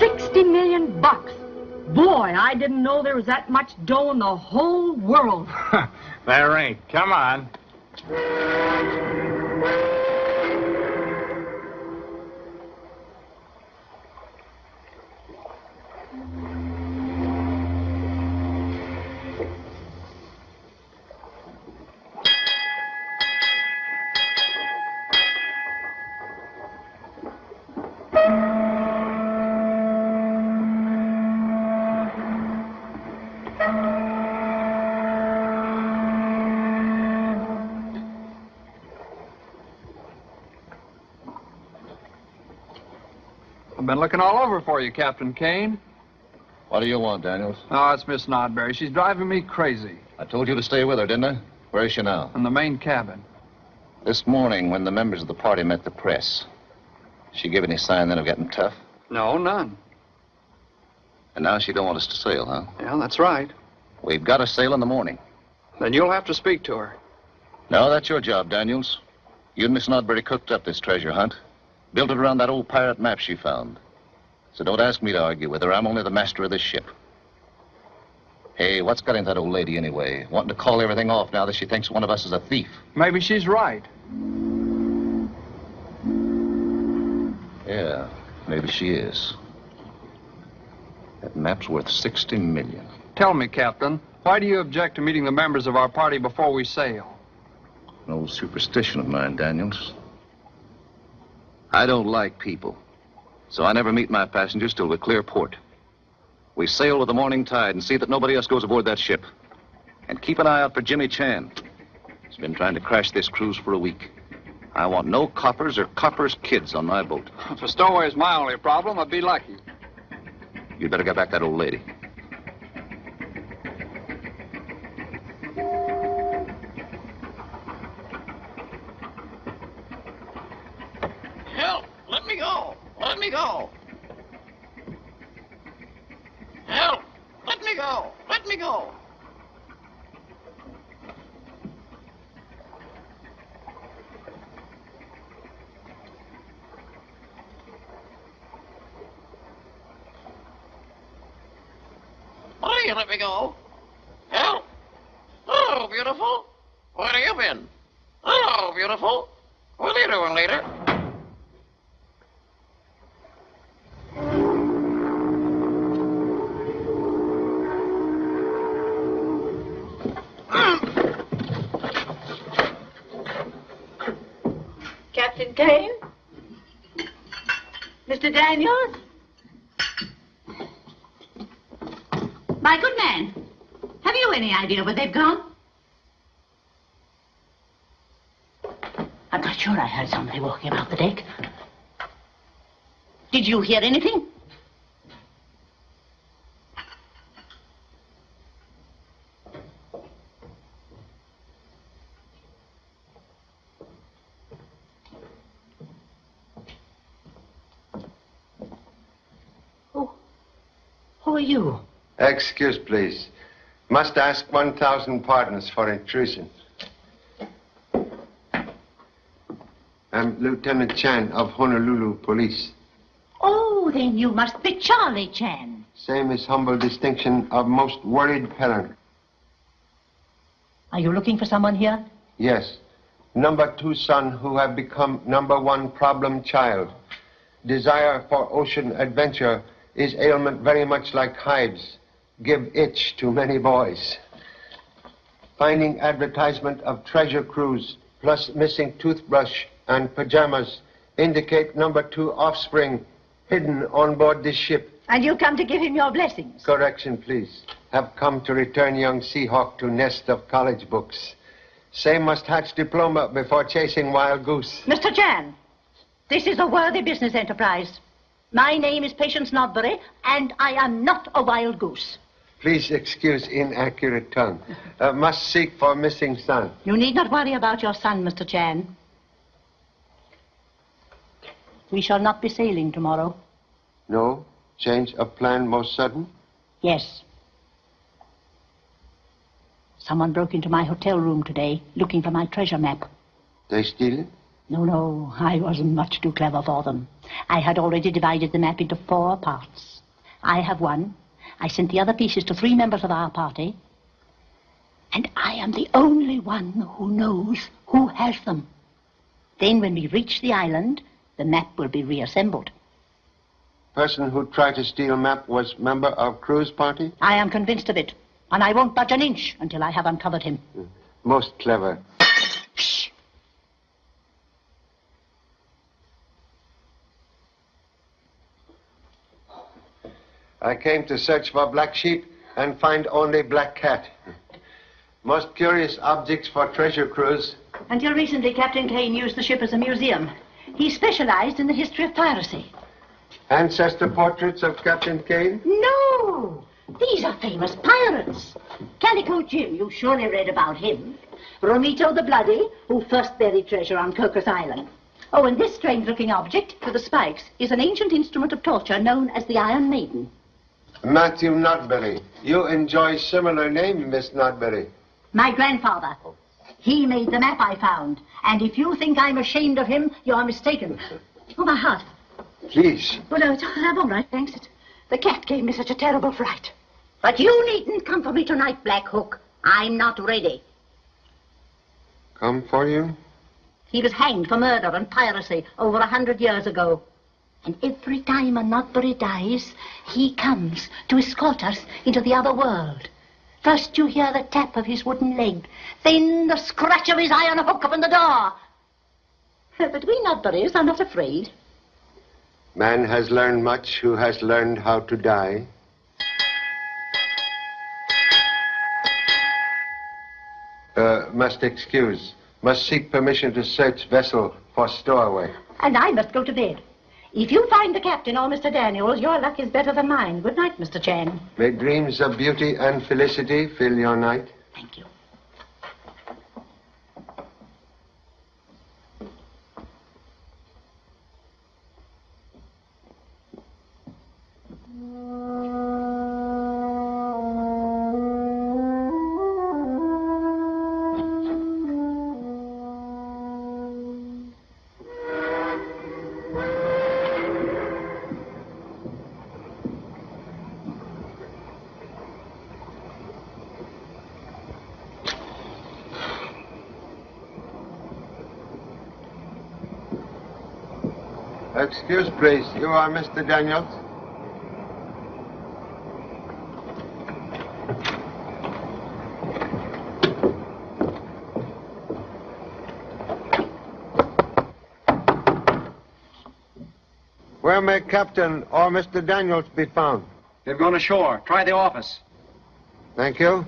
$60 million. Boy, I didn't know there was that much dough in the whole world. There ain't. Come on. Been looking all over for you, Captain Kane. What do you want, Daniels? Oh, it's Miss Nodberry. She's driving me crazy. I told you to stay with her, didn't I? Where is she now? In the main cabin. This morning, when the members of the party met the press, she give any sign then of getting tough? No, none. And now she don't want us to sail, huh? Yeah, that's right. We've got to sail in the morning. Then you'll have to speak to her. No, that's your job, Daniels. You and Miss Nodberry cooked up this treasure hunt. Built it around that old pirate map she found. So don't ask me to argue with her. I'm only the master of this ship. Hey, what's got into that old lady anyway? Wanting to call everything off now that she thinks one of us is a thief. Maybe she's right. Yeah, maybe she is. That map's worth $60 million. Tell me, Captain, why do you object to meeting the members of our party before we sail? An old superstition of mine, Daniels. I don't like people, so I never meet my passengers till we clear port. We sail with the morning tide and see that nobody else goes aboard that ship. And keep an eye out for Jimmy Chan. He's been trying to crash this cruise for a week. I want no coppers or coppers' kids on my boat. If a stowaway's my only problem, I'd be lucky. You'd better get back that old lady. Help! Let me go! Let me go! Help! Let me go! Let me go! Why do you let me go? Help! Hello, beautiful! Where have you been? Hello, beautiful! What are you doing later? Captain Kane? Mr. Daniels? My good man, have you any idea where they've gone? I'm not sure I heard somebody walking about the deck. Did you hear anything? Who are you? Excuse, please. Must ask 1,000 pardons for intrusion. I'm Lieutenant Chan of Honolulu Police. Oh, then you must be Charlie Chan. Same as humble distinction of most worried parent. Are you looking for someone here? Yes. Number 2 son who have become number 1 problem child. Desire for ocean adventure is ailment very much like hives. Give itch to many boys. Finding advertisement of treasure cruise plus missing toothbrush and pajamas indicate number 2 offspring hidden on board this ship. And you come to give him your blessings? Correction, please. Have come to return young Seahawk to nest of college books. Same must hatch diploma before chasing wild goose. Mr. Chan, this is a worthy business enterprise. My name is Patience Nodbury, and I am not a wild goose. Please excuse inaccurate tongue. Must seek for missing son. You need not worry about your son, Mr. Chan. We shall not be sailing tomorrow. No? Change of plan most sudden? Yes. Someone broke into my hotel room today, looking for my treasure map. They steal it? No, I wasn't much too clever for them. I had already divided the map into 4 parts. I have one. I sent the other pieces to 3 members of our party. And I am the only one who knows who has them. Then when we reach the island, the map will be reassembled. Person who tried to steal map was member of crew's party? I am convinced of it. And I won't budge an inch until I have uncovered him. Most clever. Shh. I came to search for black sheep and find only black cat. Most curious objects for treasure cruise. Until recently, Captain Kane used the ship as a museum. He specialized in the history of piracy. Ancestor portraits of Captain Kane? No! These are famous pirates. Calico Jim, you surely read about him. Romito the Bloody, who first buried treasure on Cocos Island. Oh, and this strange-looking object, with the spikes, is an ancient instrument of torture known as the Iron Maiden. Matthew Notbury. You enjoy similar name, Miss Notbury. My grandfather. He made the map I found. And if you think I'm ashamed of him, you're mistaken. Oh, my heart. Please. Oh, no, I'm all right, thanks. The cat gave me such a terrible fright. But you needn't come for me tonight, Black Hook. I'm not ready. Come for you? He was hanged for murder and piracy over 100 years ago. And every time a Notbury dies, he comes to escort us into the other world. First you hear the tap of his wooden leg, then the scratch of his iron hook upon the door. But we Notburys are not afraid. Man has learned much who has learned how to die. Must excuse. Must seek permission to search vessel for stowaway. And I must go to bed. If you find the captain or Mr. Daniels, your luck is better than mine. Good night, Mr. Chan. May dreams of beauty and felicity fill your night. Thank you. Excuse, please. You are Mr. Daniels? Where may Captain or Mr. Daniels be found? They've gone ashore. Try the office. Thank you.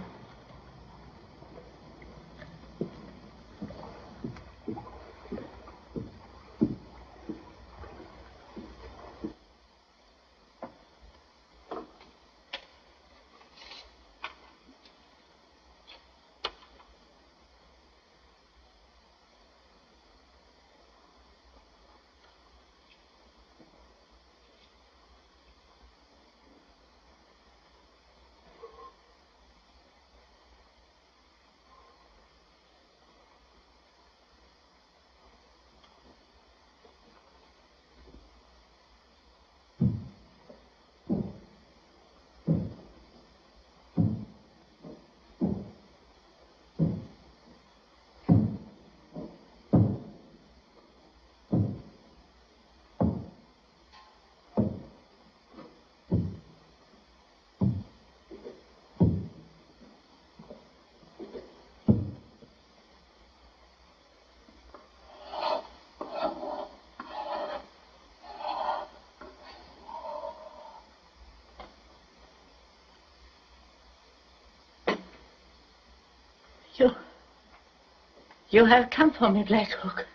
You have come for me, Black Hook.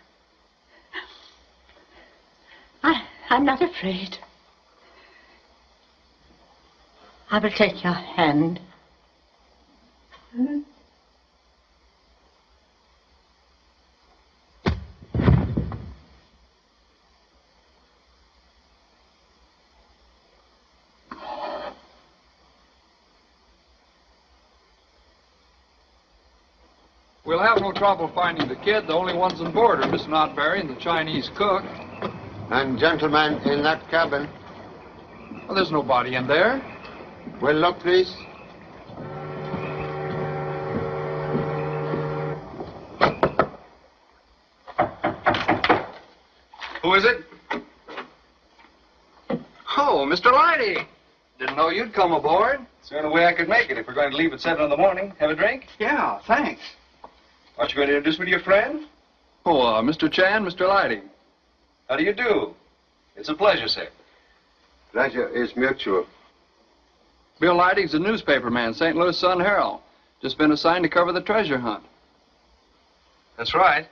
I'm not afraid. I will take your hand. We'll have no trouble finding the kid. The only ones on board are Miss Notberry and the Chinese cook. And gentlemen in that cabin. Well, there's nobody in there. Will look, please. Who is it? Oh, Mr. Lydig. Didn't know you'd come aboard. It's the only way I could make it if we're going to leave at 7 in the morning. Have a drink? Yeah, thanks. Aren't you going to introduce me to your friend? Oh, Mr. Chan, Mr. Lydig. How do you do? It's a pleasure, sir. Pleasure is mutual. Bill Leidig's a newspaper man, St. Louis Sun-Herald. Just been assigned to cover the treasure hunt. That's right.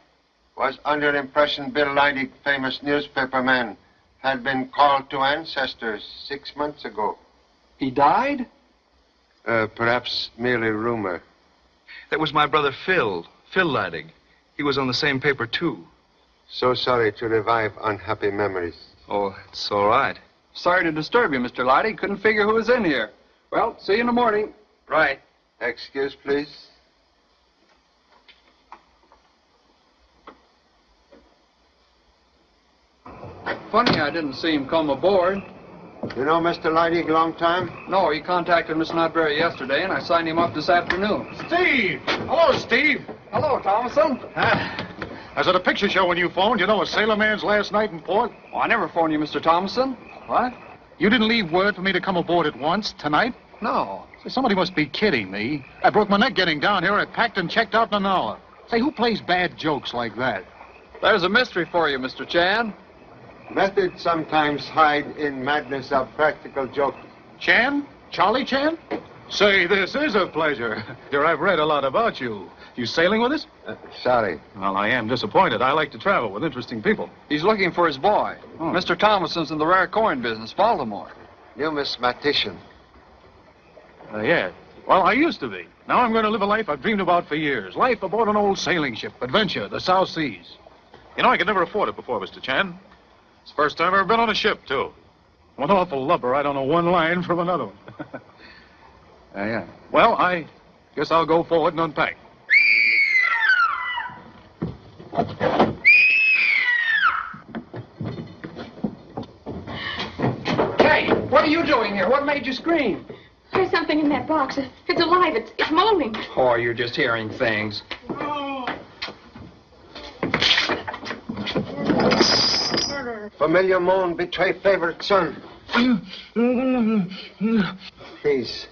Was under impression Bill Lydig, famous newspaper man, had been called to ancestors 6 months ago. He died? Perhaps merely rumor. That was my brother Phil Lydig. He was on the same paper, too. So sorry to revive unhappy memories. Oh, it's all right. Sorry to disturb you, Mr. Lydig. Couldn't figure who was in here. Well, see you in the morning. Right. Excuse, please. Funny I didn't see him come aboard. You know Mr. Lydig long time? No, he contacted Miss Notberry yesterday, and I signed him up this afternoon. Steve! Hello, Steve. Hello, Thomasson. I was at a picture show when you phoned. You know, a sailorman's last night in port. Oh, I never phoned you, Mr. Thomasson. What? You didn't leave word for me to come aboard at once tonight? No. Say, somebody must be kidding me. I broke my neck getting down here. I packed and checked out in an hour. Say, who plays bad jokes like that? There's a mystery for you, Mr. Chan. Methods sometimes hide in madness of practical joke. Chan? Charlie Chan? Say, this is a pleasure. Here, I've read a lot about you. You sailing with us? Sorry. Well, I am disappointed. I like to travel with interesting people. He's looking for his boy. Oh. Mr. Thomasson's in the rare coin business, Baltimore. Numismatician. Yeah. Well, I used to be. Now I'm going to live a life I've dreamed about for years. Life aboard an old sailing ship. Adventure, the South Seas. You know, I could never afford it before, Mr. Chan. It's the first time I've ever been on a ship, too. One awful lubber. I don't know one line from another one. Yeah. Well, I guess I'll go forward and unpack. Hey, what are you doing here? What made you scream? There's something in that box. It's alive. It's moaning. Oh, you're just hearing things. Familiar moan betray favorite son. Please.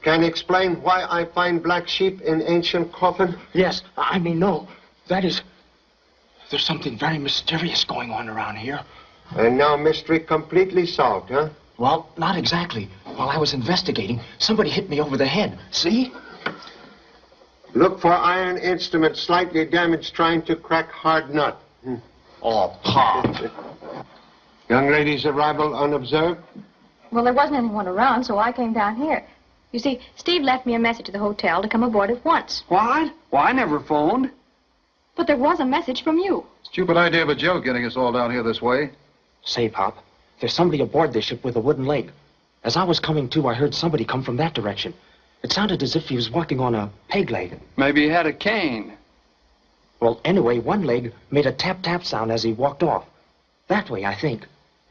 Can you explain why I find black sheep in ancient coffin? Yes, I mean, no. That is... There's something very mysterious going on around here. And now mystery completely solved, huh? Well, not exactly. While I was investigating, somebody hit me over the head. See? Look for iron instrument slightly damaged trying to crack hard nut. Oh, Pop. Young lady's arrival unobserved? Well, there wasn't anyone around, so I came down here. You see, Steve left me a message at the hotel to come aboard at once. What? Well, I never phoned. But there was a message from you. Stupid idea of a joke getting us all down here this way. Say, Pop, there's somebody aboard this ship with a wooden leg. As I was coming to, I heard somebody come from that direction. It sounded as if he was walking on a peg leg. Maybe he had a cane. Well, anyway, one leg made a tap-tap sound as he walked off. That way, I think.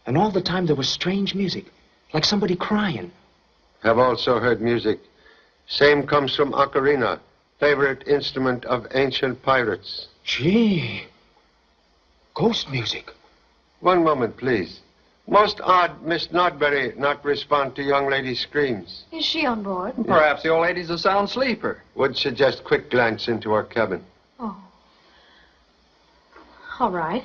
And all the time there was strange music, like somebody crying. Have also heard music. Same comes from ocarina, favorite instrument of ancient pirates. Gee. Ghost music. One moment, please. Most odd Miss Notberry not respond to young lady's screams. Is she on board? Perhaps the old lady's a sound sleeper. Would suggest quick glance into her cabin. Oh. All right.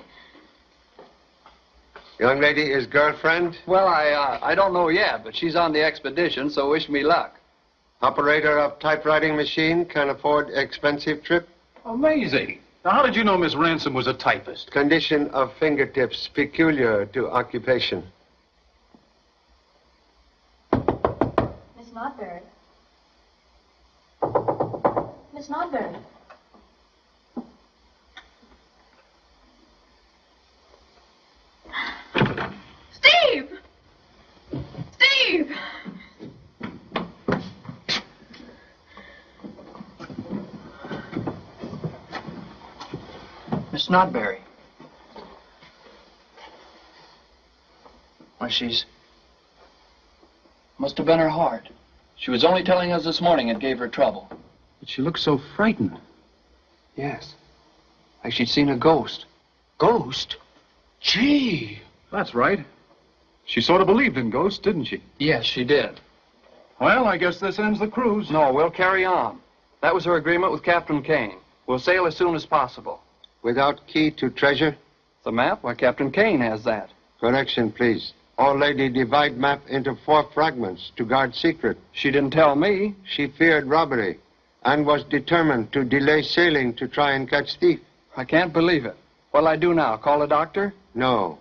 Young lady is girlfriend? Well, I don't know yet, but she's on the expedition, so wish me luck. Operator of typewriting machine, can afford expensive trip? Amazing. Now, how did you know Miss Ransome was a typist? Condition of fingertips peculiar to occupation. Miss Notberry. Miss Notberry. Steve! Steve! Miss Notberry. Why, must have been her heart. She was only telling us this morning it gave her trouble. But she looked so frightened. Yes. Like she'd seen a ghost. Ghost? Gee. That's right. She sort of believed in ghosts, didn't she? Yes, she did. Well, I guess this ends the cruise. No, we'll carry on. That was her agreement with Captain Kane. We'll sail as soon as possible. Without key to treasure? The map? Why, Captain Kane has that. Correction, please. Old lady divide map into 4 fragments to guard secret. She didn't tell me. She feared robbery and was determined to delay sailing to try and catch thief. I can't believe it. What'll I do now? Call a doctor? No.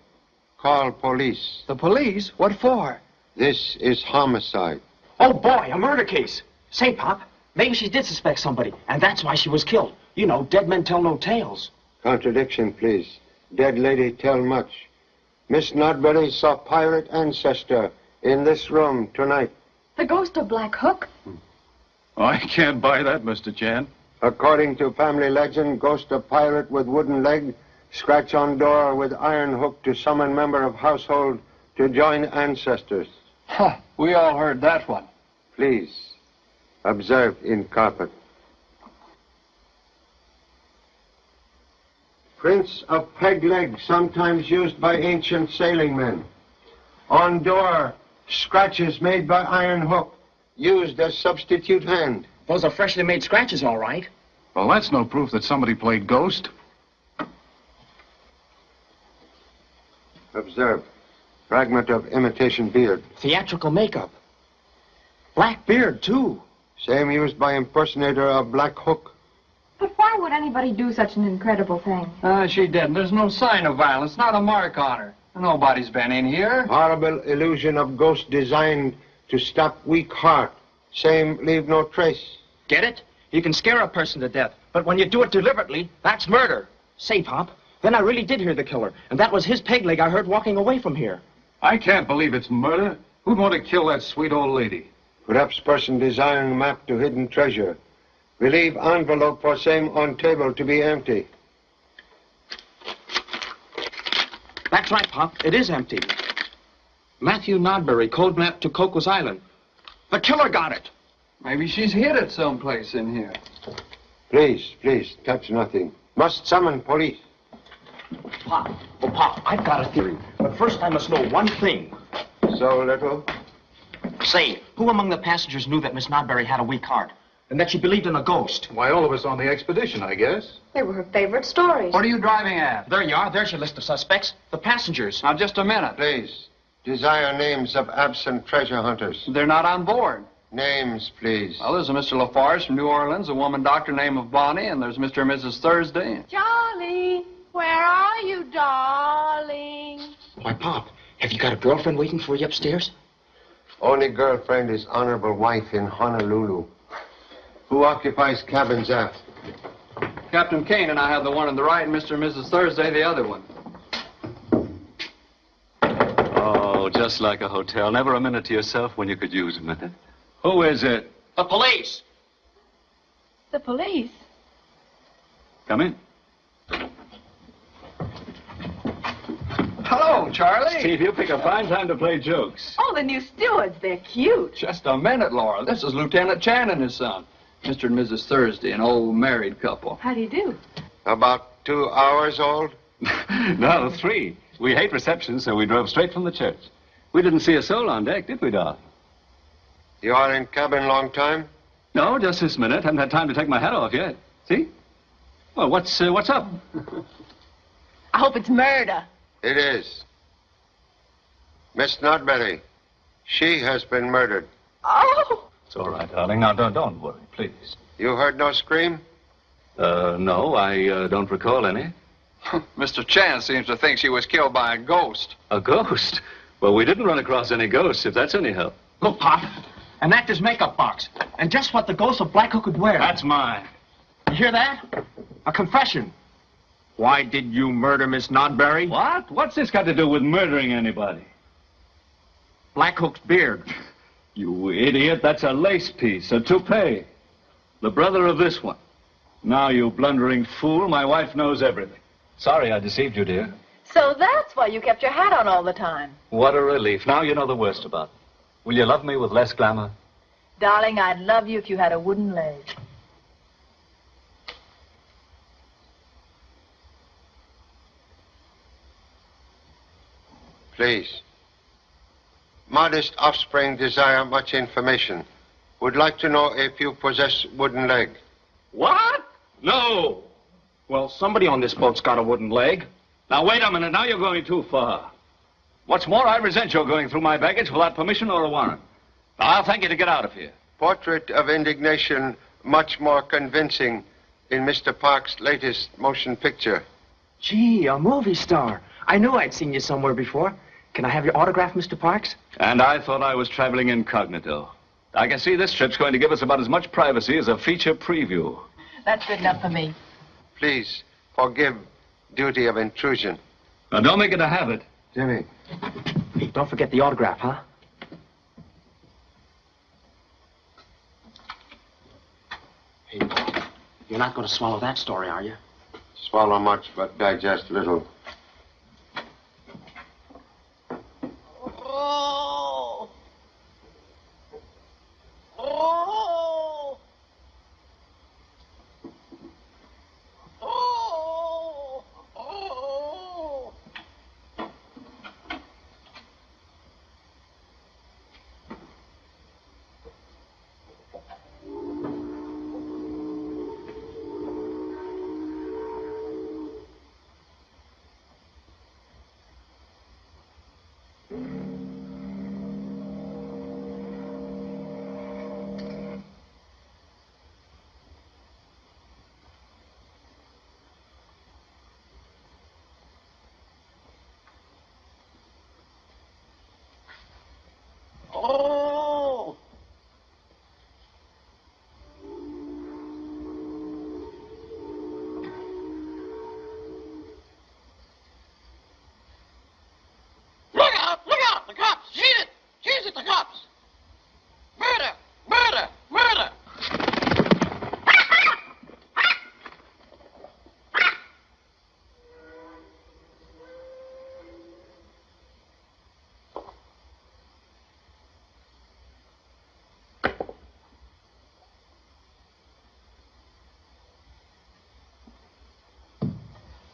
Call police. The police? What for? This is homicide. Oh, boy, a murder case. Say, Pop, maybe she did suspect somebody, and that's why she was killed. You know, dead men tell no tales. Contradiction, please. Dead lady tell much. Miss Notberry saw pirate ancestor in this room tonight. The ghost of Black Hook? I can't buy that, Mr. Chan. According to family legend, ghost of pirate with wooden leg, scratch on door with iron hook to summon member of household to join ancestors. Huh, we all heard that one. Please, observe in carpet. Prints of peg leg, sometimes used by ancient sailing men. On door, scratches made by iron hook, used as substitute hand. Those are freshly made scratches, all right. Well, that's no proof that somebody played ghost. Observe. Fragment of imitation beard. Theatrical makeup. Black beard, too. Same used by impersonator of Black Hook. But why would anybody do such an incredible thing? She didn't. There's no sign of violence, not a mark on her. Nobody's been in here. Horrible illusion of ghost designed to stop weak heart. Same leave no trace. Get it? You can scare a person to death, but when you do it deliberately, that's murder. Say, Pop, then I really did hear the killer, and that was his peg leg I heard walking away from here. I can't believe it's murder. Who'd want to kill that sweet old lady? Perhaps person desiring map to hidden treasure. Relieve envelope for same on table to be empty. That's right, Pop. It is empty. Matthew Nodbury, code map to Cocos Island. The killer got it. Maybe she's hid it someplace in here. Please, please, touch nothing. Must summon police. Pop, oh, Pop, I've got a theory. But first I must know one thing. So little? Say, who among the passengers knew that Miss Nodbury had a weak heart? And that she believed in a ghost? Why, all of us on the expedition, I guess. They were her favorite stories. What are you driving at? There you are. There's your list of suspects. The passengers. Now, just a minute. Please. Desire names of absent treasure hunters. They're not on board. Names, please. Well, there's a Mr. LaFarge from New Orleans, a woman doctor named of Bonnie, and there's Mr. and Mrs. Thursday. Charlie, where are you, darling? Why, Pop, have you got a girlfriend waiting for you upstairs? Only girlfriend is honorable wife in Honolulu. Who occupies cabins aft? Captain Kane and I have the one on the right, and Mr. and Mrs. Thursday the other one. Oh, just like a hotel. Never a minute to yourself when you could use a minute. Who is it? The police. The police? Come in. Hello, Charlie. Steve, you pick a fine time to play jokes. Oh, the new stewards. They're cute. Just a minute, Laura. This is Lieutenant Chan and his son. Mr. and Mrs. Thursday, an old married couple. How do you do? About 2 hours old? No, 3. We hate receptions, so we drove straight from the church. We didn't see a soul on deck, did we, Doc? You are in cabin long time? No, just this minute. Haven't had time to take my hat off yet. See? Well, what's up? I hope it's murder. It is. Miss Notberry, she has been murdered. Oh! It's all right, darling. Now, don't worry, please. You heard no scream? No, I don't recall any. Mr. Chan seems to think she was killed by a ghost. A ghost? Well, we didn't run across any ghosts, if that's any help. Look, Pop, an actor's makeup box. And just what the ghost of Black Hook would wear. That's mine. You hear that? A confession. Why did you murder Miss Nodbury? What? What's this got to do with murdering anybody? Black Hook's beard. You idiot, that's a lace piece, a toupee. The brother of this one. Now, you blundering fool, my wife knows everything. Sorry I deceived you, dear. So that's why you kept your hat on all the time. What a relief. Now you know the worst about it. Will you love me with less glamour? Darling, I'd love you if you had a wooden leg. Please. Modest offspring desire much information. Would like to know if you possess wooden leg. What? No. Well, somebody on this boat's got a wooden leg. Now, wait a minute. Now you're going too far. What's more, I resent your going through my baggage without permission or a warrant. Now, I'll thank you to get out of here. Portrait of indignation much more convincing in Mr. Park's latest motion picture. Gee, a movie star. I knew I'd seen you somewhere before. Can I have your autograph, Mr. Parks? And I thought I was traveling incognito. I can see this trip's going to give us about as much privacy as a feature preview. That's good enough for me. Please forgive duty of intrusion. Now, don't make it a habit. Jimmy. Hey, don't forget the autograph, huh? Hey, you're not going to swallow that story, are you? Swallow much, but digest little. Oh. Oh. Oh. Oh. Oh! Look out! Look out! The cops! She's it! She's it! The cops! Murder! Murder! Murder!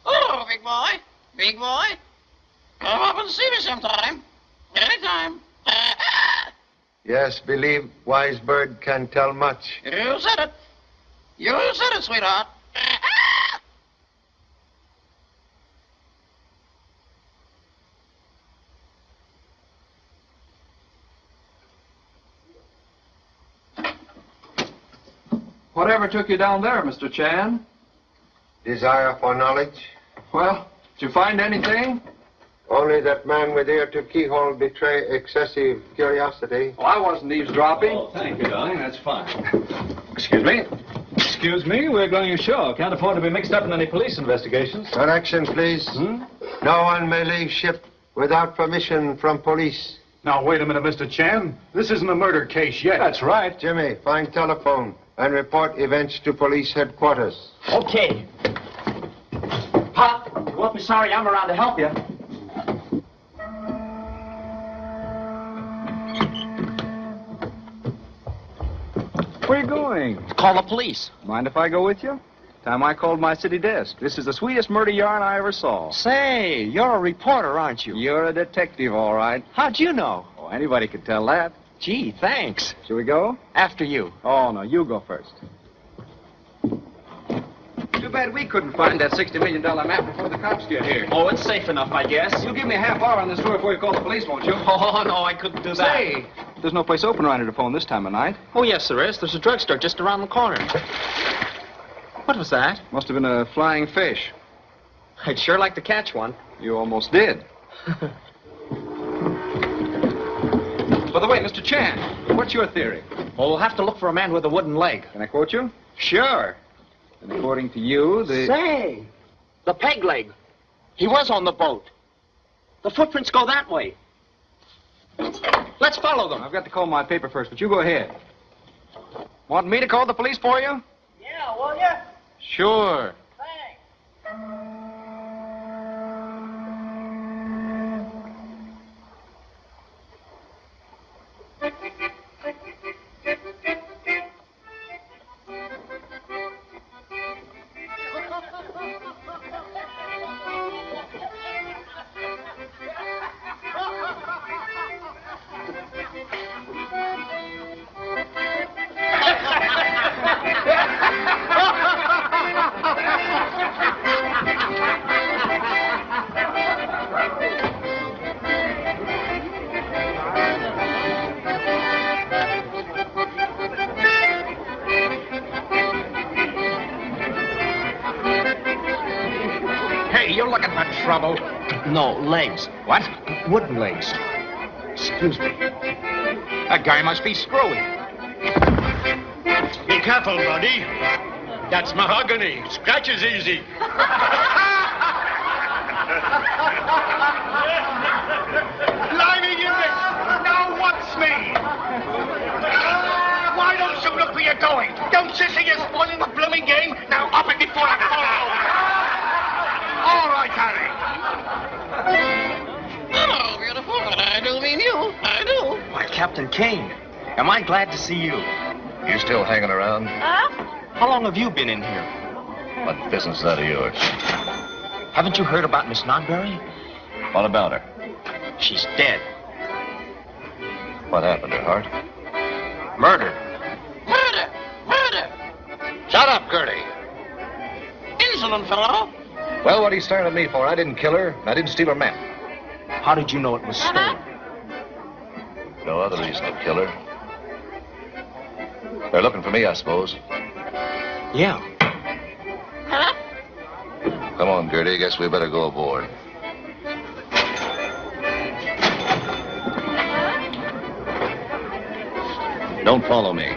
Oh, big boy. Big boy. Come up and see me sometime. Anytime. Yes, believe wise bird can tell much. You said it. You said it, sweetheart. Whatever took you down there, Mr. Chan? Desire for knowledge? Well, did you find anything? Only that man with ear to keyhole betray excessive curiosity. Oh, I wasn't eavesdropping. Oh, thank you, darling. That's fine. Excuse me. Excuse me. We're going ashore. Can't afford to be mixed up in any police investigations. Correction, please. No one may leave ship without permission from police. Now, wait a minute, Mr. Chan. This isn't a murder case yet. That's right. Jimmy, find telephone and report events to police headquarters. Okay. Pop, you won't be sorry I'm around to help you. Where are you going? Call the police. Mind if I go with you? Time I called my city desk. This is the sweetest murder yarn I ever saw. Say, you're a reporter, aren't you? You're a detective, all right. How'd you know? Oh, anybody could tell that. Gee, thanks. Shall we go? After you. Oh, no, you go first. Too bad we couldn't find that $60 million map before the cops get here. Oh, it's safe enough, I guess. You'll give me a half hour on this tour before you call the police, won't you? Oh, no, I couldn't do that. Say, there's no place open around here to phone this time of night. Oh, yes, there is. There's a drugstore just around the corner. What was that? Must have been a flying fish. I'd sure like to catch one. You almost did. By the way, Mr. Chan, what's your theory? Well, we'll have to look for a man with a wooden leg. Can I quote you? Sure. And according to you, the... Say, the peg leg. He was on the boat. The footprints go that way. Let's follow them. I've got to call my paper first, but you go ahead. Want me to call the police for you? Yeah, will ya? Sure. Thanks. trouble. No, legs. What? Wooden legs. Excuse me. That guy must be screwy. Be careful, buddy. That's mahogany. Scratches easy. Blimey, you miss. Now what's me? Why don't you look where you're going? Don't you see you're spoiling the blooming game? Now up it before I fall over. All right, Harry. Hello, beautiful. I do mean you. I do. Why, Captain Kane, am I glad to see you. You still hanging around? How long have you been in here? What business is that of yours? Haven't you heard about Miss Nodbury? What about her? She's dead. What happened to her, Hart? Murdered. Murder! Murder! Shut up, Gertie. Insolent fellow. Well, what are you staring at me for? I didn't kill her, and I didn't steal her map. How did you know it was stolen? No other reason to kill her. They're looking for me, I suppose. Yeah. Huh? Come on, Gertie. Guess we better go aboard. Don't follow me.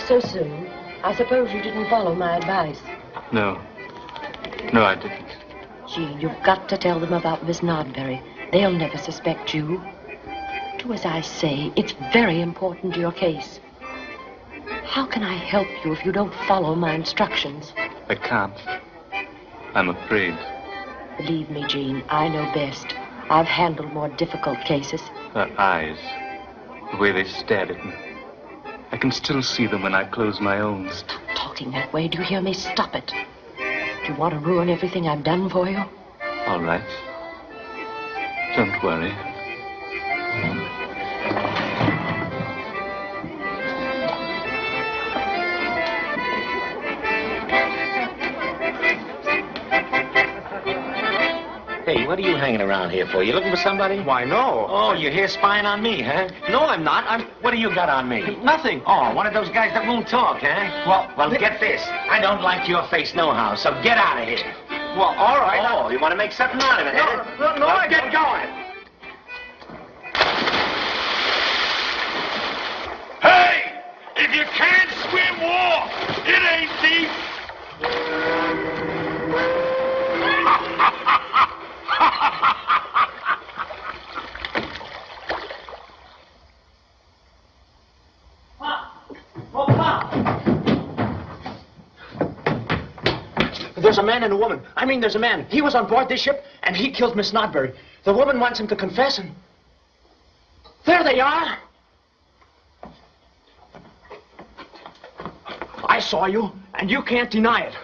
So soon, I suppose you didn't follow my advice. No. No, I didn't. Gee, you've got to tell them about Miss Nodbury. They'll never suspect you. Do as I say. It's very important to your case. How can I help you if you don't follow my instructions? I can't. I'm afraid. Believe me, Jean, I know best. I've handled more difficult cases. Her eyes, the way they stared at me. I can still see them when I close my own. Stop talking that way. Do you hear me? Stop it. Do you want to ruin everything I've done for you? All right. Don't worry. Hey, what are you hanging around here for? You looking for somebody? Why, no. Oh, you're here spying on me, huh? No, I'm not. What do you got on me? Nothing. Oh, one of those guys that won't talk, huh? Well, get this. I don't like your face nohow, so get out of here. Well, all right. Oh, you want to make something out of it, huh? No, well, get going. Hey! If you can't swim, walk! It ain't deep! There's a man and a woman. I mean, there's a man. He was on board this ship, and he killed Miss Nodbury. The woman wants him to confess, and there they are. I saw you, and you can't deny it.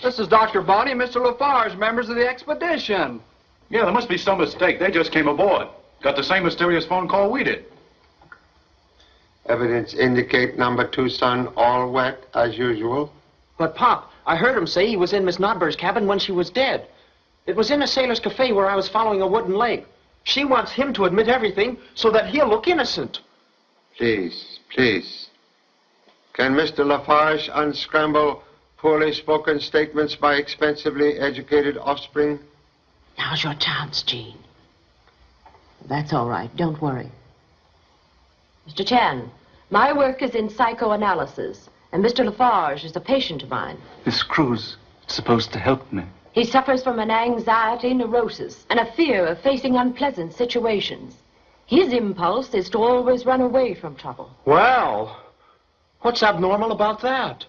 This is Dr. Bonney and Mr. Lafarge, members of the expedition. Yeah, there must be some mistake. They just came aboard. Got the same mysterious phone call we did. Evidence indicate number 2 son all wet as usual. But, Pop, I heard him say he was in Miss Nodbury's cabin when she was dead. It was in a sailor's cafe where I was following a wooden leg. She wants him to admit everything so that he'll look innocent. Please, please. Can Mr. Lafarge unscramble poorly spoken statements by expensively educated offspring? Now's your chance, Jean. That's all right. Don't worry. Mr. Chan, my work is in psychoanalysis, and Mr. Lafarge is a patient of mine. This crew's supposed to help me. He suffers from an anxiety neurosis and a fear of facing unpleasant situations. His impulse is to always run away from trouble. Well, what's abnormal about that?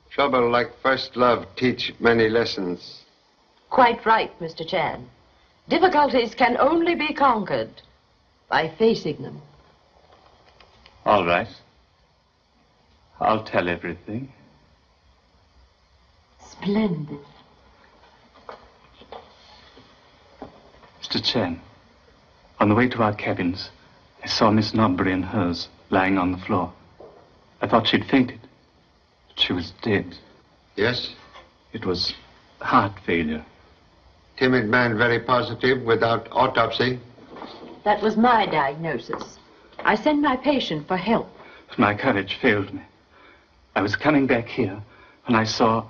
Trouble like first love teach many lessons. Quite right, Mr. Chan. Difficulties can only be conquered by facing them. All right. I'll tell everything. Splendid. Mr. Chan, on the way to our cabins, I saw Miss Nodbury and hers lying on the floor. I thought she'd fainted, but she was dead. Yes? It was heart failure. Timid man, very positive, without autopsy. That was my diagnosis. I sent my patient for help. But my courage failed me. I was coming back here when I saw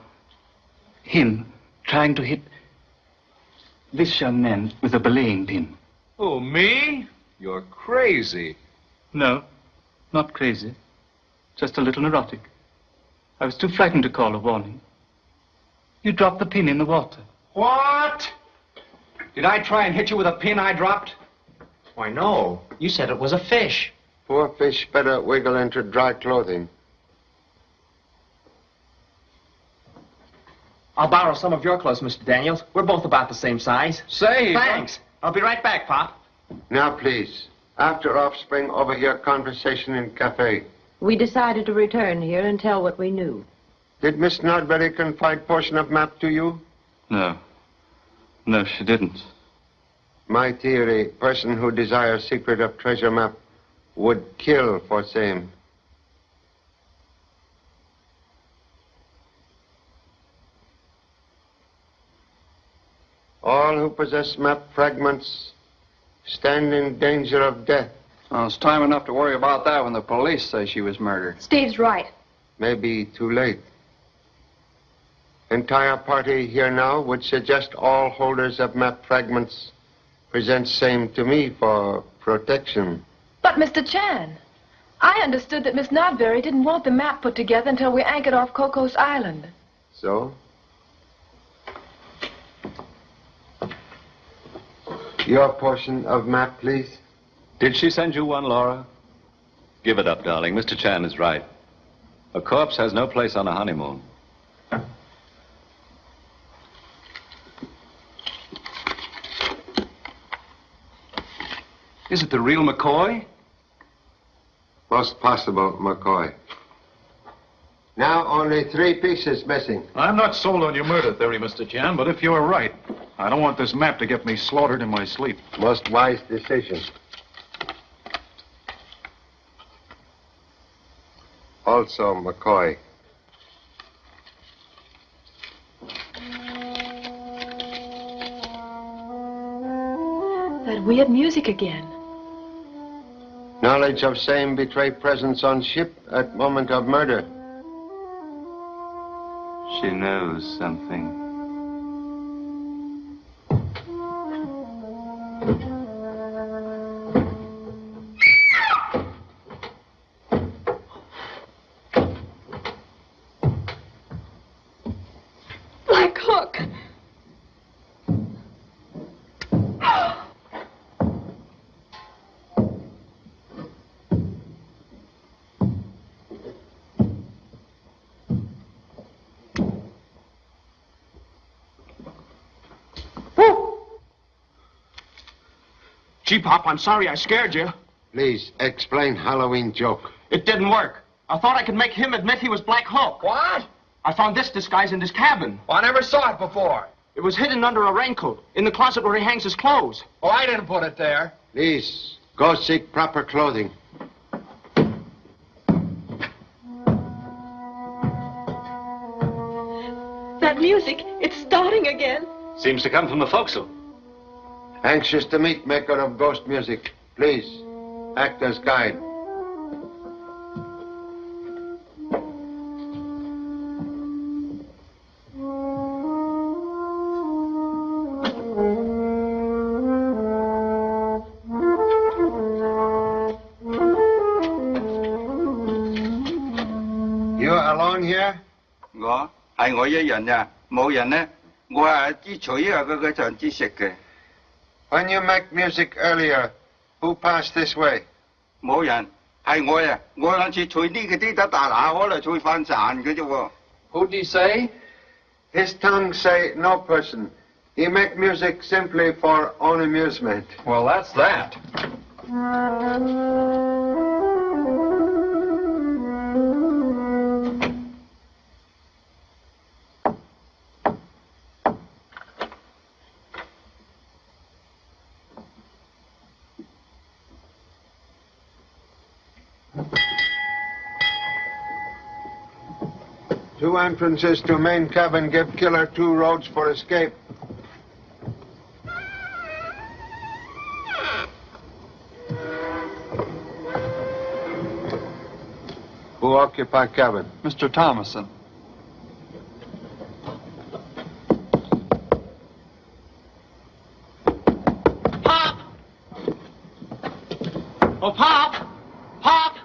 him trying to hit this young man with a belaying pin. Oh, me? You're crazy. No, not crazy. Just a little neurotic. I was too frightened to call a warning. You dropped the pin in the water. What? Did I try and hit you with a pin I dropped? Why, no. You said it was a fish. Poor fish better wiggle into dry clothing. I'll borrow some of your clothes, Mr. Daniels. We're both about the same size. Say, thanks. I'll be right back, Pop. Now, please. After offspring, over here, conversation in cafe. We decided to return here and tell what we knew. Did Miss Nodbury confide portion of map to you? No. No, she didn't. My theory, person who desires secret of treasure map would kill for same. All who possess map fragments stand in danger of death. Well, it's time enough to worry about that when the police say she was murdered. Steve's right. Maybe too late. Entire party here now would suggest all holders of map fragments present same to me for protection. But, Mr. Chan, I understood that Miss Nodbury didn't want the map put together until we anchored off Cocos Island. So? Your portion of map, please. Did she send you one, Laura? Give it up, darling. Mr. Chan is right. A corpse has no place on a honeymoon. Is it the real McCoy? Most possible, McCoy. Now only 3 pieces missing. I'm not sold on your murder theory, Mr. Chan, but if you're right, I don't want this map to get me slaughtered in my sleep. Most wise decision. Also, McCoy. That weird music again. Knowledge of same betray presence on ship at moment of murder. She knows something. Black Hook. Gee, Pop, I'm sorry I scared you. Please, explain Halloween joke. It didn't work. I thought I could make him admit he was Black Hook. What? I found this disguise in his cabin. I never saw it before. It was hidden under a raincoat, in the closet where he hangs his clothes. Oh, I didn't put it there. Please, go seek proper clothing. That music, it's starting again. Seems to come from the forecastle. Anxious to meet maker of ghost music. Please, act as guide. You alone here? 我係我一人呀，冇人呢。我係支取啊，嗰陣支食嘅。 When you make music earlier, who passed this way? 冇人，係我呀。我諗住取呢個啲得大拿，可能取翻賺嘅啫喎。Who'd he say? His tongue say no person. He make music simply for own amusement. Well, that's that. 2 entrances to main cabin. Give killer 2 roads for escape. Who occupy cabin? Mr. Thomasson. Pop! Oh, Pop! Pop!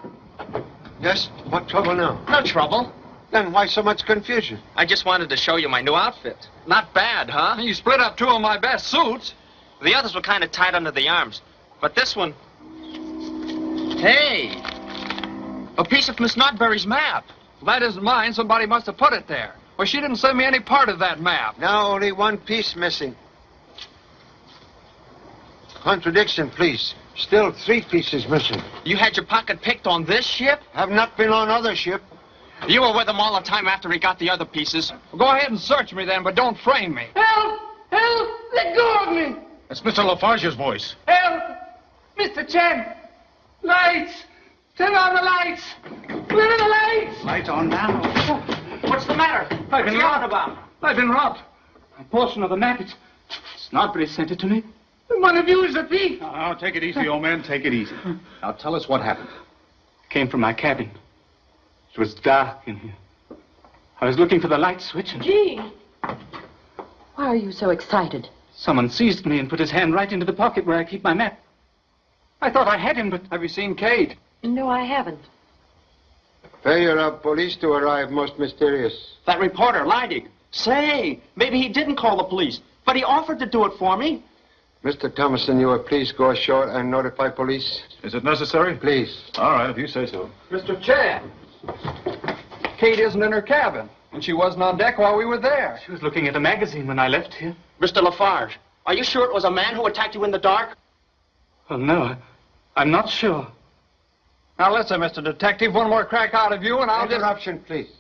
Yes? What trouble now? No trouble. Then why so much confusion? I just wanted to show you my new outfit. Not bad, huh? You split up 2 of my best suits. The others were kind of tight under the arms. But this one... Hey! A piece of Miss Notberry's map. That isn't mine. Somebody must have put it there. Well, she didn't send me any part of that map. Now only 1 piece missing. Contradiction, please. Still 3 pieces missing. You had your pocket picked on this ship? Have not been on other ship. You were with him all the time after he got the other pieces. Well, go ahead and search me then, but don't frame me. Help! Help! Let go of me! That's Mr. Lafarge's voice. Help! Mr. Chen! Lights! Turn on the lights! Where are the lights? Lights on now. What's the matter? I've been robbed. About? I've been robbed. A portion of the map. It's Notbury sent it to me. One of you is a thief. Now, take it easy, old man. Take it easy. Now, tell us what happened. Came from my cabin. It was dark in here. I was looking for the light switch and... Gee! Why are you so excited? Someone seized me and put his hand right into the pocket where I keep my map. I thought I had him, but... Have you seen Kate? No, I haven't. Failure of police to arrive most mysterious. That reporter, Lydig. Say, maybe he didn't call the police, but he offered to do it for me. Mr. Thomasson, you will please go ashore and notify police? Is it necessary? Please. All right, if you say so. Mr. Chen. Kate isn't in her cabin, and she wasn't on deck while we were there. She was looking at a magazine when I left here. Mr. Lafarge, are you sure it was a man who attacked you in the dark? Well, no, I'm not sure. Now listen, Mr. Detective, 1 more crack out of you and I'll Interruption, please.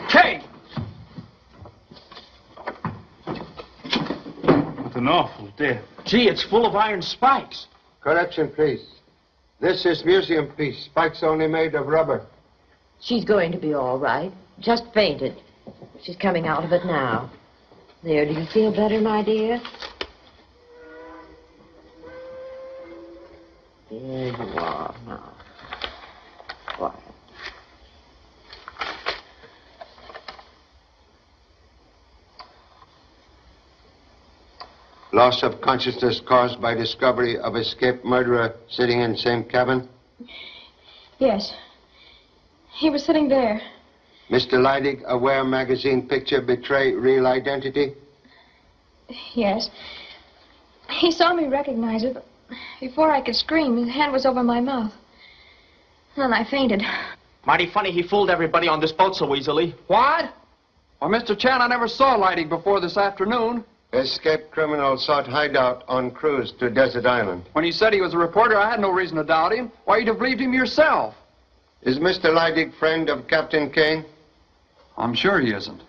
Kate! What an awful death. Gee, it's full of iron spikes. Correction, please. This is museum piece. Spikes only made of rubber. She's going to be all right. Just fainted. She's coming out of it now. There, do you feel better, my dear? There you are now. Quiet. Loss of consciousness caused by discovery of escaped murderer sitting in same cabin? Yes. He was sitting there. Mr. Lydig, aware magazine picture betray real identity? Yes. He saw me recognize it, but before I could scream, his hand was over my mouth. Then I fainted. Mighty funny he fooled everybody on this boat so easily. What? Well, Mr. Chen, I never saw Lydig before this afternoon. Escaped criminal sought hideout on cruise to Desert Island. When he said he was a reporter, I had no reason to doubt him. Why, you'd have believed him yourself. Is Mr. Lydig friend of Captain Kane? I'm sure he isn't.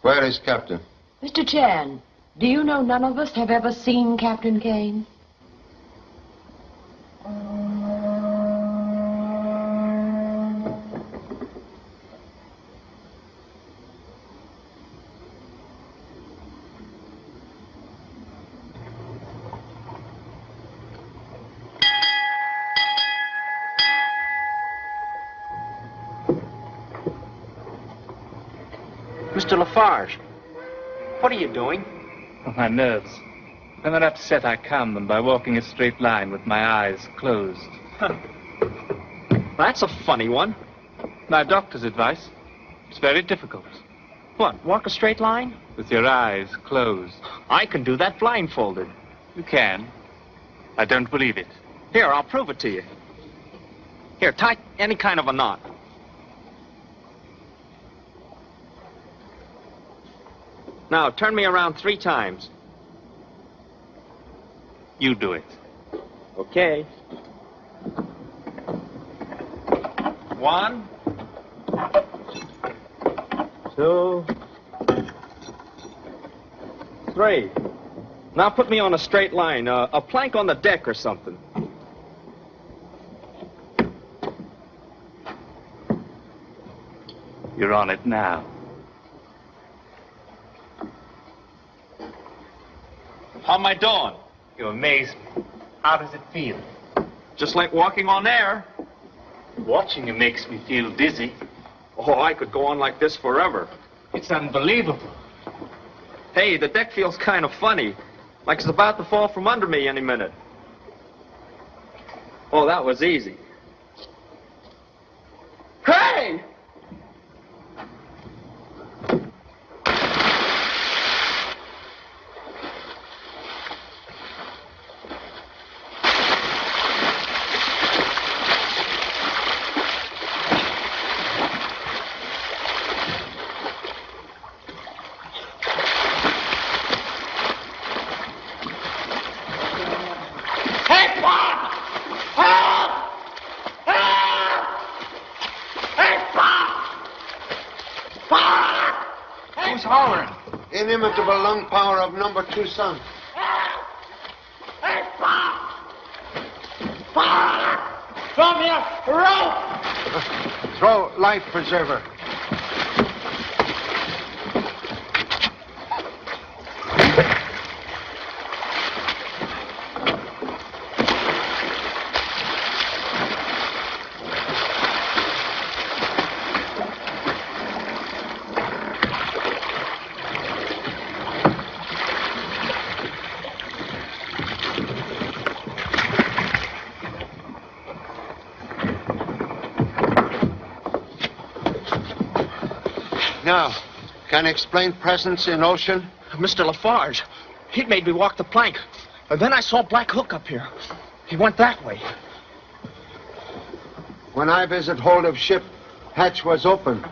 Where is Captain? Mr. Chan, do you know none of us have ever seen Captain Kane? Mr. Lafarge, what are you doing? My nerves. When they're upset, I calm them by walking a straight line with my eyes closed. That's a funny one. My doctor's advice. It's very difficult. What, walk a straight line? With your eyes closed. I can do that blindfolded. You can. I don't believe it. Here, I'll prove it to you. Here, tie any kind of a knot. Now, turn me around 3 times. You do it. Okay. 1, 2, 3. Now put me on a straight line, a plank on the deck or something. You're on it now. How am I doing? You amaze me. How does it feel? Just like walking on air. Watching you makes me feel dizzy. Oh, I could go on like this forever. It's unbelievable. Hey, the deck feels kind of funny. Like it's about to fall from under me any minute. Oh, that was easy. Hey! Inimitable lung power of number 2 son. Throw me a rope! Throw life preserver. Now, can explain presence in ocean? Mr. Lafarge, he made me walk the plank. And then I saw Black Hook up here. He went that way. When I visit hold of ship, hatch was open.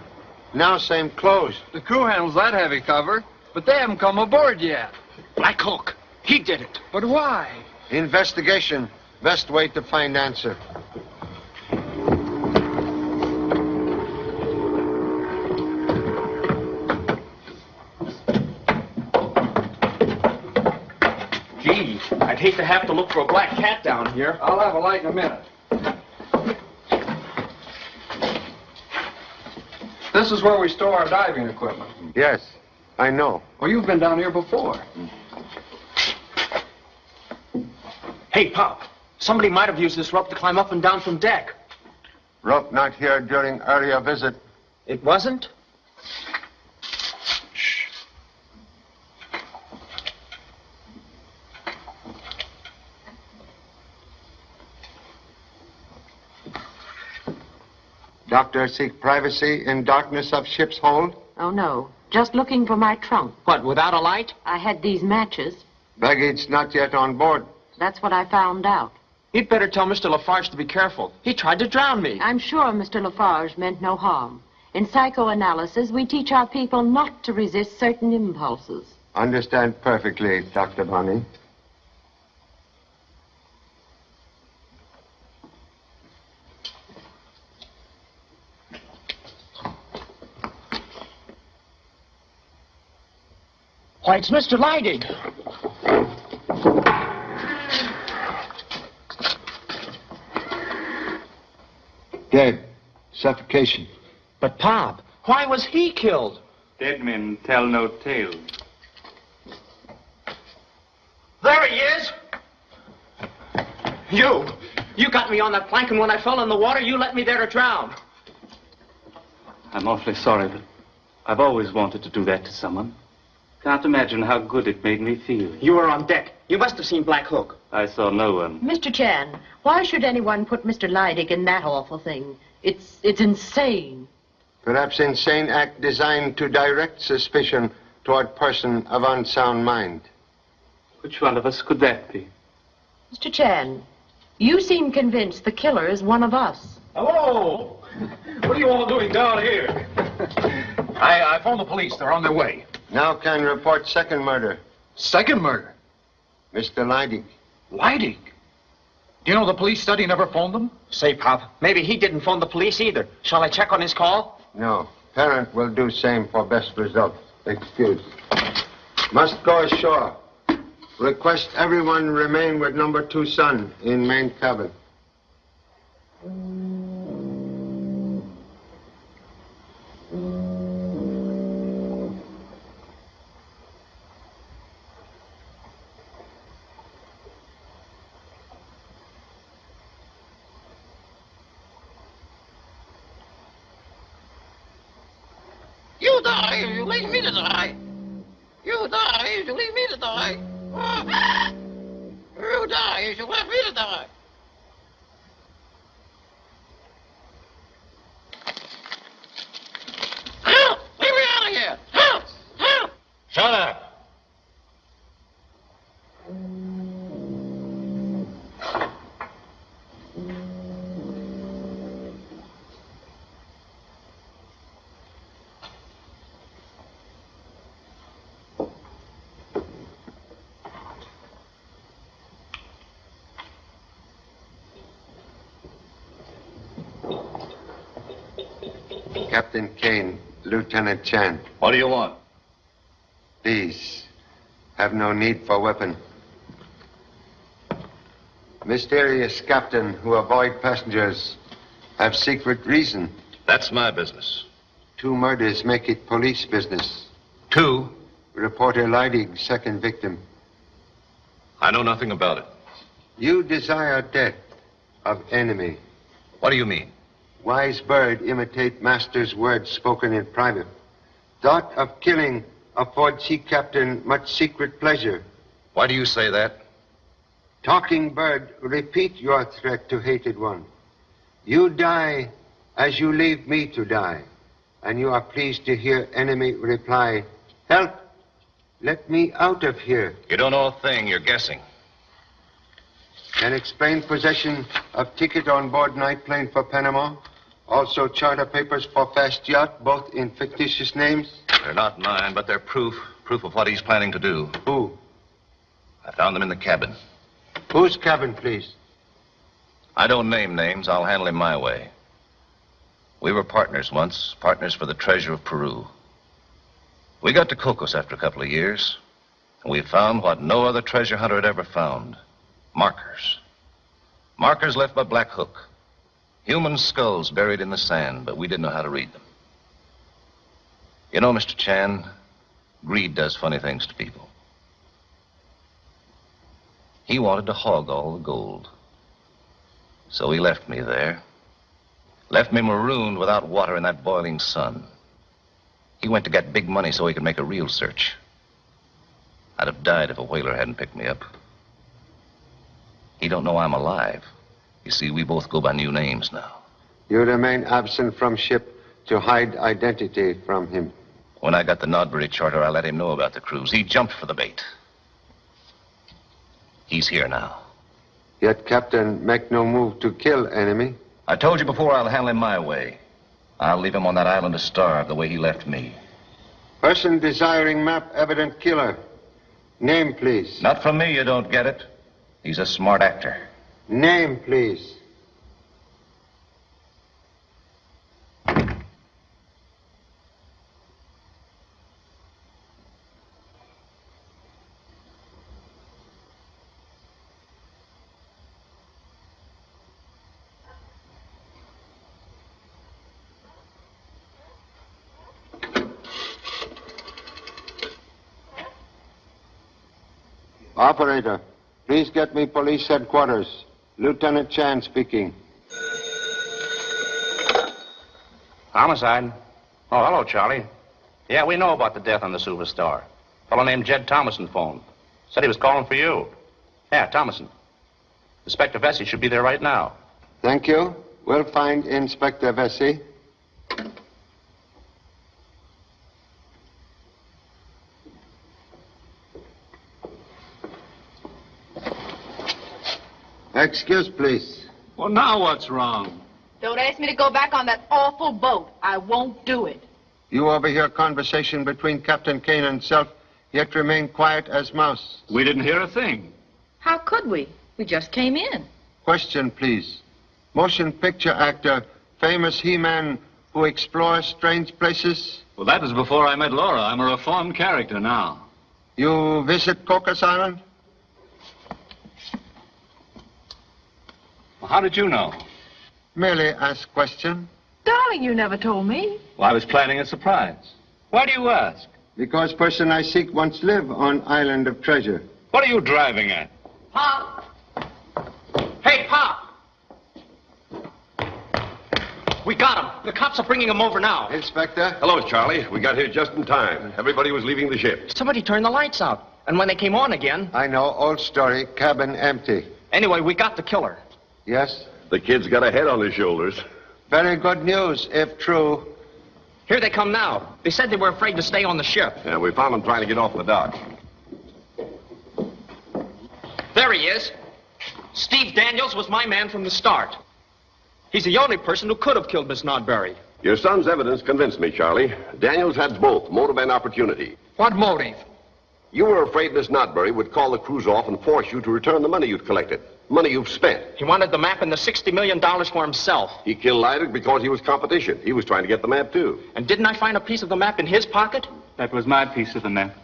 Now same closed. The crew handles that heavy cover, but they haven't come aboard yet. Black Hook, he did it. But why? Investigation. Best way to find answer. Gee, I'd hate to have to look for a black cat down here. I'll have a light in a minute. This is where we store our diving equipment. Yes, I know. Well, you've been down here before. Hey, Pop, somebody might have used this rope to climb up and down from deck. Rope not here during earlier visit. It wasn't? Doctor seek privacy in darkness of ship's hold? Oh, no. Just looking for my trunk. What, without a light? I had these matches. Baggage not yet on board. That's what I found out. You'd better tell Mr. Lafarge to be careful. He tried to drown me. I'm sure Mr. Lafarge meant no harm. In psychoanalysis, we teach our people not to resist certain impulses. Understand perfectly, Dr. Bunny. Why, it's Mr. Lydig. Dead. Suffocation. But, Pop, why was he killed? Dead men tell no tales. There he is! You got me on that plank, and when I fell in the water, you let me there to drown. I'm awfully sorry, but I've always wanted to do that to someone. Can't imagine how good it made me feel. You were on deck. You must have seen Black Hook. I saw no one. Mr. Chan, why should anyone put Mr. Lydig in that awful thing? It's insane. Perhaps insane act designed to direct suspicion toward person of unsound mind. Which one of us could that be? Mr. Chan, you seem convinced the killer is one of us. Hello! What are you all doing down here? I phoned the police. They're on their way. Now can report second murder. Second murder? Mr. Lydig. Lydig? Do you know the police said he never phoned them? Say, Pop, maybe he didn't phone the police either. Shall I check on his call? No. Parent will do same for best result. Excuse. Must go ashore. Request everyone remain with number 2 son in main cabin. You die if you leave me to die. You die if you leave me to die. You die if you let me to die. Help! Leave me out of here! Help! Help! Shut up! Captain Kane, Lieutenant Chan. What do you want? Please, have no need for weapon. Mysterious captain who avoid passengers have secret reason. That's my business. 2 murders make it police business. 2? Reporter Lydig, second victim. I know nothing about it. You desire death of enemy. What do you mean? Wise bird imitate master's words spoken in private. Thought of killing affords sea captain much secret pleasure. Why do you say that? Talking bird, repeat your threat to hated one. You die as you leave me to die. And you are pleased to hear enemy reply, help, let me out of here. You don't know a thing, you're guessing. Can explain possession of ticket on board night plane for Panama. Also charter papers for fast yacht, both in fictitious names. They're not mine, but they're proof of what he's planning to do. Who? I found them in the cabin. Whose cabin, please? I don't name names. I'll handle him my way. We were partners once, partners for the treasure of Peru. We got to Cocos after a couple of years, and we found what no other treasure hunter had ever found. Markers. Markers left by Black Hook. Human skulls buried in the sand, but we didn't know how to read them. You know, Mr. Chan, greed does funny things to people. He wanted to hog all the gold. So he left me there. Left me marooned without water in that boiling sun. He went to get big money so he could make a real search. I'd have died if a whaler hadn't picked me up. He don't know I'm alive. You see, we both go by new names now. You remain absent from ship to hide identity from him. When I got the Nodbury charter, I let him know about the cruise. He jumped for the bait. He's here now. Yet, Captain, make no move to kill enemy. I told you before I'll handle him my way. I'll leave him on that island to starve the way he left me. Person desiring map, evident killer. Name, please. Not from me, you don't get it. He's a smart actor. Name, please. Operator, please get me police headquarters. Lieutenant Chan speaking. Homicide. Oh, hello, Charlie. Yeah, we know about the death on the Superstar. A fellow named Jed Thomasson phoned. Said he was calling for you. Yeah, Thomasson. Inspector Vesey should be there right now. Thank you. We'll find Inspector Vesey. Excuse, please. Well, now what's wrong? Don't ask me to go back on that awful boat. I won't do it. You overhear conversation between Captain Kane and self, yet remain quiet as mouse. We didn't hear a thing. How could we? We just came in. Question, please. Motion picture actor, famous He-Man who explores strange places. Well, that was before I met Laura. I'm a reformed character now. You visit Cocos Island? Well, how did you know? Merely ask question. Darling, you never told me. Well, I was planning a surprise. Why do you ask? Because person I seek once live on Island of Treasure. What are you driving at? Pop! Hey, Pop! We got him. The cops are bringing him over now. Inspector? Hello, Charlie. We got here just in time. Everybody was leaving the ship. Somebody turned the lights out. And when they came on again... I know. Old story. Cabin empty. Anyway, we got the killer. Yes? The kid's got a head on his shoulders. Very good news, if true. Here they come now. They said they were afraid to stay on the ship. Yeah, we found them trying to get off the dock. There he is. Steve Daniels was my man from the start. He's the only person who could have killed Miss Nodbury. Your son's evidence convinced me, Charlie. Daniels had both motive and opportunity. What motive? You were afraid Miss Nodbury would call the cruise off and force you to return the money you'd collected. Money you've spent. He wanted the map and the $60 million for himself. He killed Lydig because he was competition. He was trying to get the map, too. And didn't I find a piece of the map in his pocket? That was my piece of the map.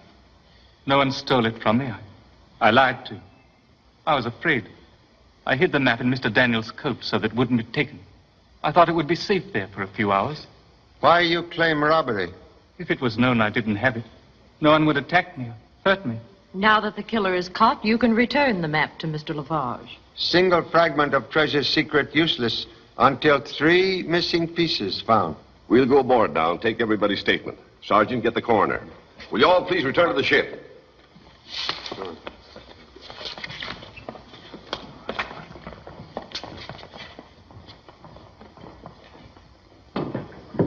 No one stole it from me. I lied to you. I was afraid. I hid the map in Mr. Daniels' coat so that it wouldn't be taken. I thought it would be safe there for a few hours. Why you claim robbery? If it was known I didn't have it, no one would attack me or hurt me. Now that the killer is caught, you can return the map to Mr. Lafarge. Single fragment of treasure's secret useless until 3 missing pieces found. We'll go aboard now and take everybody's statement. Sergeant, get the coroner. Will you all please return to the ship?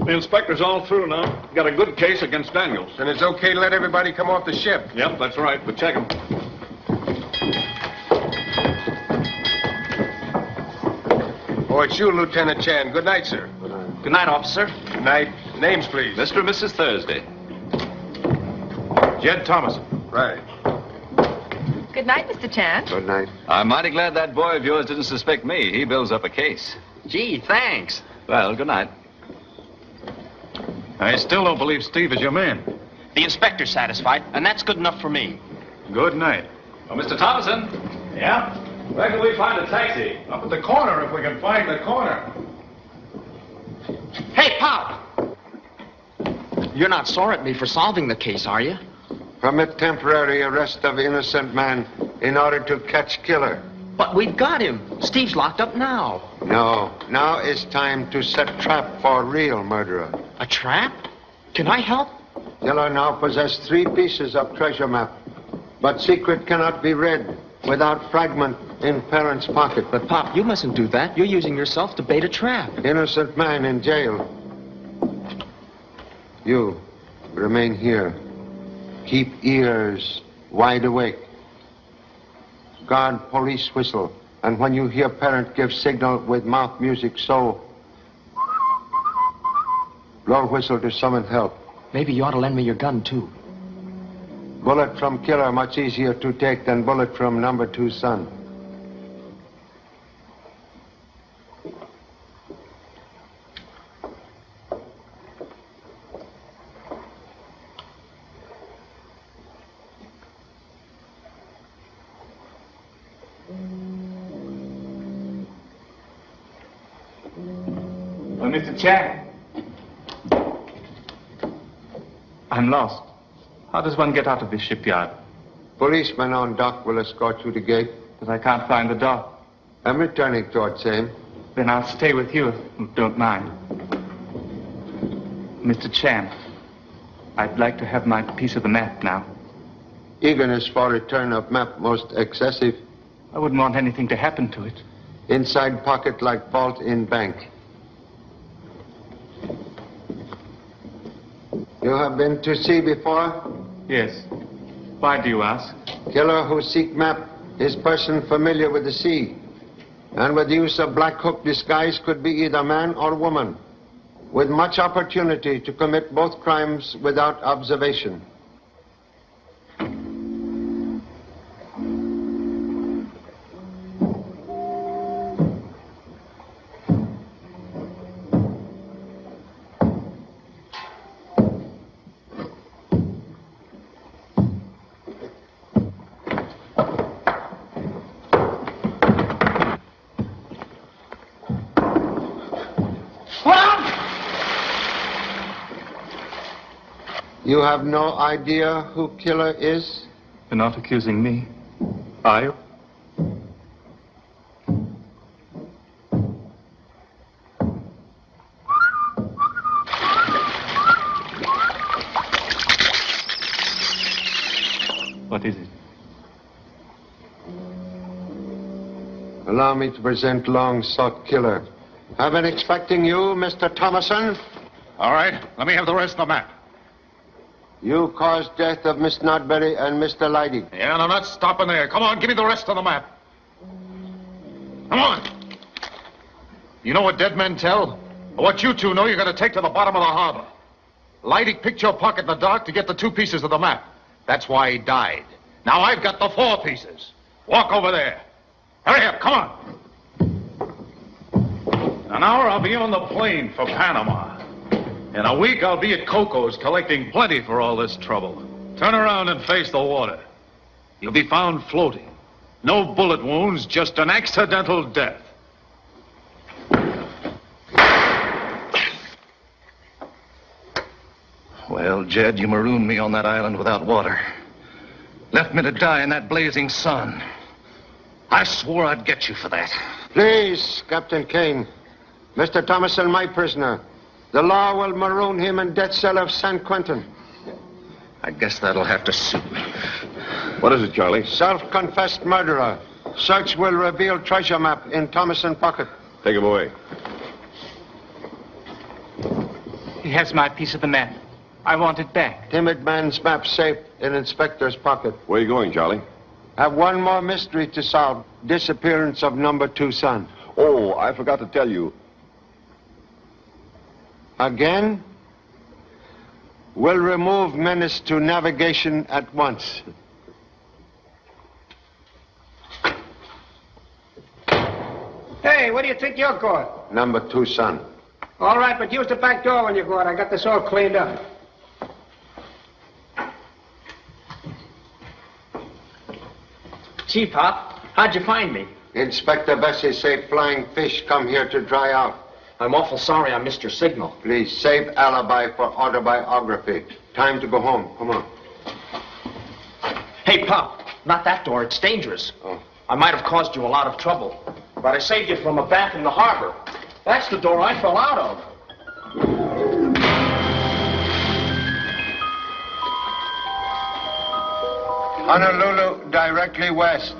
The inspector's all through now. Got a good case against Daniels. Then it's okay to let everybody come off the ship. Yep, that's right, but check him. Oh, it's you, Lieutenant Chan. Good night, sir. Good night, officer. Good night. Names, please. Mr. and Mrs. Thursday. Jed Thomasson. Right. Good night, Mr. Chan. Good night. I'm mighty glad that boy of yours didn't suspect me. He builds up a case. Gee, thanks. Well, good night. I still don't believe Steve is your man. The inspector's satisfied, and that's good enough for me. Good night. Oh, Mr. Thomasson? Yeah? Where can we find a taxi? Up at the corner, if we can find the corner. Hey, Pop! You're not sore at me for solving the case, are you? Permit temporary arrest of innocent man in order to catch killer. But we've got him. Steve's locked up now. No. Now is time to set trap for real murderer. A trap? Can I help? Killer now possess 3 pieces of treasure map. But secret cannot be read without fragment in parent's pocket. But, Pop, you mustn't do that. You're using yourself to bait a trap. Innocent man in jail. You remain here. Keep ears wide awake. Guard police whistle. And when you hear parent give signal with mouth music, so blow whistle to summon help. Maybe you ought to lend me your gun, too. Bullet from killer much easier to take than bullet from number 2 son. Oh, Mr. Chan. I'm lost. How does one get out of this shipyard? Policeman on dock will escort you to gate. But I can't find the dock. I'm returning towards same. Then I'll stay with you if you don't mind. Mr. Chan, I'd like to have my piece of the map now. Eagerness for return of map most excessive. I wouldn't want anything to happen to it. Inside pocket like vault in bank. You have been to sea before? Yes. Why do you ask? Killer who seek map is person familiar with the sea. And with use of black hook disguise could be either man or woman. With much opportunity to commit both crimes without observation. You have no idea who killer is? You're not accusing me, are you? What is it? Allow me to present long-sought killer. I've been expecting you, Mr. Thomasson. All right, let me have the rest of the map. You caused death of Miss Nodberry and Mr. Lydig. Yeah, and I'm not stopping there. Come on, give me the rest of the map. Come on. You know what dead men tell? What you two know, you're going to take to the bottom of the harbor. Lydig picked your pocket in the dark to get the 2 pieces of the map. That's why he died. Now I've got the 4 pieces. Walk over there. Hurry up, come on. An hour I'll be on the plane for Panama. In a week I'll be at Coco's collecting plenty for all this trouble. Turn around and face the water. You'll be found floating. No bullet wounds, just an accidental death. Well, Jed, you marooned me on that island without water. Left me to die in that blazing sun. I swore I'd get you for that. Please, Captain Kane. Mr. Thomasson, my prisoner. The law will maroon him in death cell of San Quentin. I guess that'll have to suit me. What is it, Charlie? Self-confessed murderer. Search will reveal treasure map in Thomasson pocket. Take him away. He has my piece of the map. I want it back. Timid man's map safe in inspector's pocket. Where are you going, Charlie? Have one more mystery to solve. Disappearance of number 2 son. Oh, I forgot to tell you. Again? We'll remove menace to navigation at once. Hey, where do you think you're going? Number 2 son. All right, but use the back door when you go out. I got this all cleaned up. Gee, Pop, how'd you find me? Inspector Bessie say flying fish come here to dry out. I'm awful sorry I missed your signal. Please, save alibi for autobiography. Time to go home. Come on. Hey, Pop, not that door. It's dangerous. Oh. I might have caused you a lot of trouble, but I saved you from a bath in the harbor. That's the door I fell out of. Honolulu, directly west.